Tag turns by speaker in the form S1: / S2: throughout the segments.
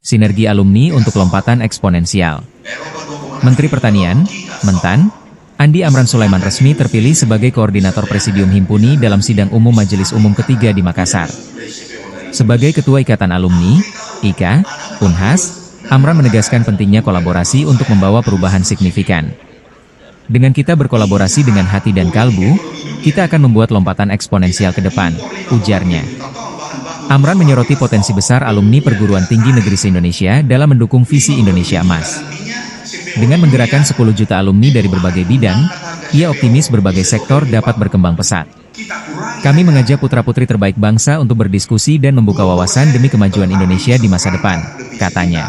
S1: Sinergi Alumni untuk Lompatan Eksponensial. Menteri Pertanian, Mentan, Andi Amran Sulaiman resmi terpilih sebagai Koordinator Presidium Himpuni dalam Sidang Umum Majelis Umum ketiga di Makassar. Sebagai Ketua Ikatan Alumni, IKA, Unhas, Amran menegaskan pentingnya kolaborasi untuk membawa perubahan signifikan. Dengan kita berkolaborasi dengan hati dan kalbu, kita akan membuat lompatan eksponensial ke depan, ujarnya. Amran menyoroti potensi besar alumni perguruan tinggi negeri se-Indonesia dalam mendukung visi Indonesia Emas. Dengan menggerakkan 10 juta alumni dari berbagai bidang, ia optimis berbagai sektor dapat berkembang pesat. Kami mengajak putra-putri terbaik bangsa untuk berdiskusi dan membuka wawasan demi kemajuan Indonesia di masa depan, katanya.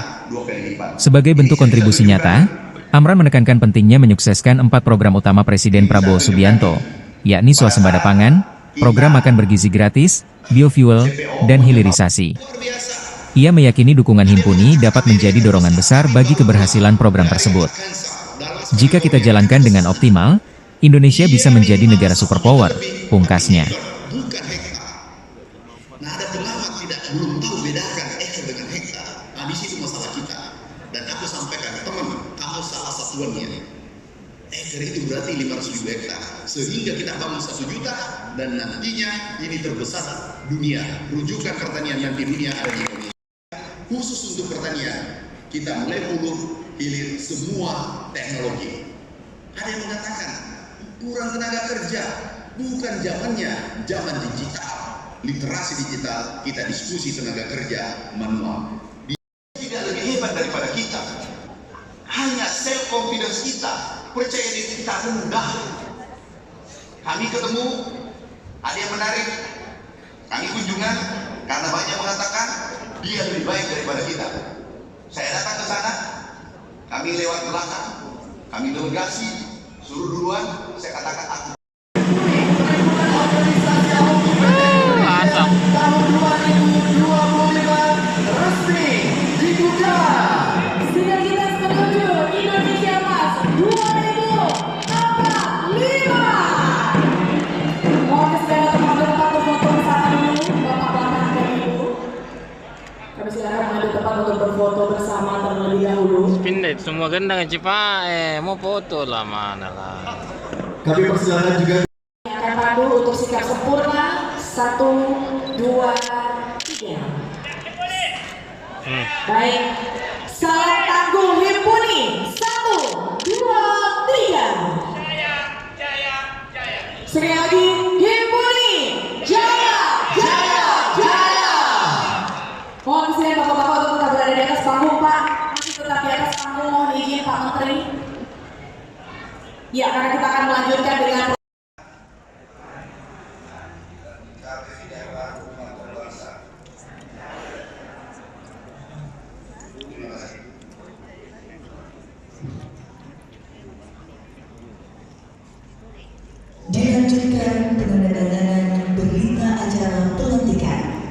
S1: Sebagai bentuk kontribusi nyata, Amran menekankan pentingnya menyukseskan 4 program utama Presiden Prabowo Subianto, yakni swasembada pangan, program makan bergizi gratis, biofuel, dan hilirisasi. Ia meyakini dukungan Himpuni dapat menjadi dorongan besar bagi keberhasilan program tersebut. Jika kita jalankan dengan optimal, Indonesia bisa menjadi negara superpower, pungkasnya.
S2: Nah, ada pengamat belum tahu bedakan hektar dengan hektar. Nah, di situ masalah kita. Dan aku sampaikan, teman, kamu salah satuannya. Hektar itu berarti 500.000 hektar. Sehingga kita bangun 1 juta, dan nantinya ini terbesar dunia. Rujukan pertanian nanti dunia ada di Indonesia. Khusus untuk pertanian, kita mulai hilir semua teknologi. Ada yang mengatakan, kurang tenaga kerja. Bukan zamannya, zaman digital. Literasi digital, kita diskusi tenaga kerja manual. Dia tidak lebih hebat daripada kita. Hanya self confidence kita, percaya diri kita rendah. Kami ketemu, ada yang menarik. Kami kunjungan, karena banyak mengatakan dia lebih baik daripada kita. Saya datang ke sana, kami lewat belakang, kami delegasi, suruh duluan, saya katakan aku. Tahun 2025 resmi dibuka.
S3: Sinergitas menuju Indonesia Emas 2045. Mohon segera mengambil foto bersama dulu, Bapak-bapak dan Ibu. Kami silakan mengambil tempat untuk berfoto bersama terlebih dahulu.
S4: Pindah semua gendang cepat, mau foto lah mana lah.
S2: Kami persilakan juga.
S3: Akan pandu untuk sikap sempurna. 1, 2, 3. Baik, salam tangguh Himpuni. 1, 2, 3. Sekali lagi, Himpuni. Jaya, jaya, jaya. Mohon izin bapak-bapak untuk tetap berada di atas panggung, Pak. Masih tetap di atas panggung, mohon izin Pak Menteri. Ya, karena kita akan melanjutkan dengan
S5: dilanjutkan penandatanganan berita acara pelantikan.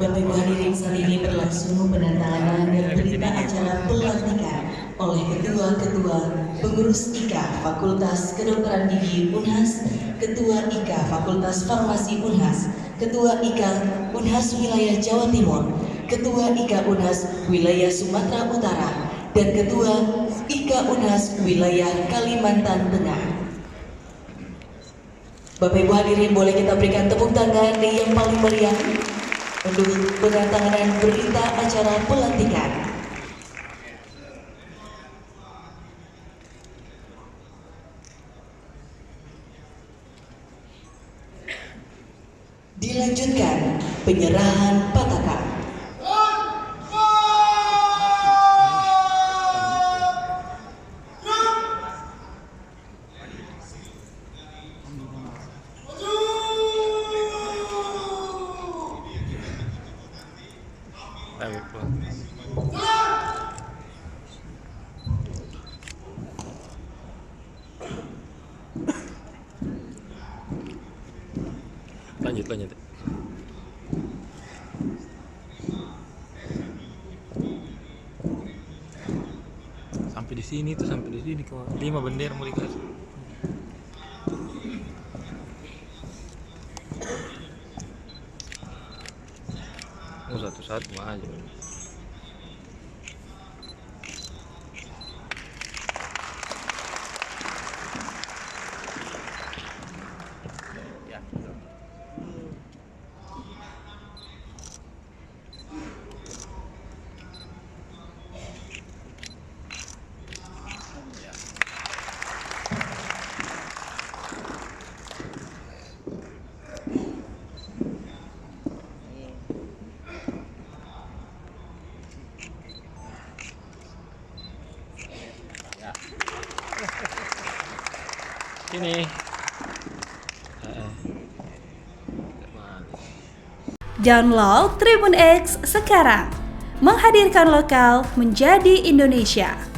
S5: Bapak Ibu hadirin, saat ini berlangsung penandatanganan berita acara pelantikan oleh Ketua Pengurus IKA Fakultas Kedokteran Gigi Unhas, Ketua IKA Fakultas Farmasi Unhas, Ketua IKA Unhas Wilayah Jawa Timur, Ketua IKA Unhas Wilayah Sumatera Utara, dan Ketua IKA Unhas Wilayah Kalimantan Tengah. Bapak Ibu hadirin, boleh kita berikan tepuk tangan yang paling meriah untuk penandatanganan berita acara pelantikan. Dilanjutkan penyerahan patakan.
S4: banyak tuh. Sampai di sini tuh, sampai di sini kok 5 bendera mau dikasih. Oh, satu-satu mah aja. Sini.
S6: Download Tribun X sekarang. Menghadirkan lokal menjadi Indonesia.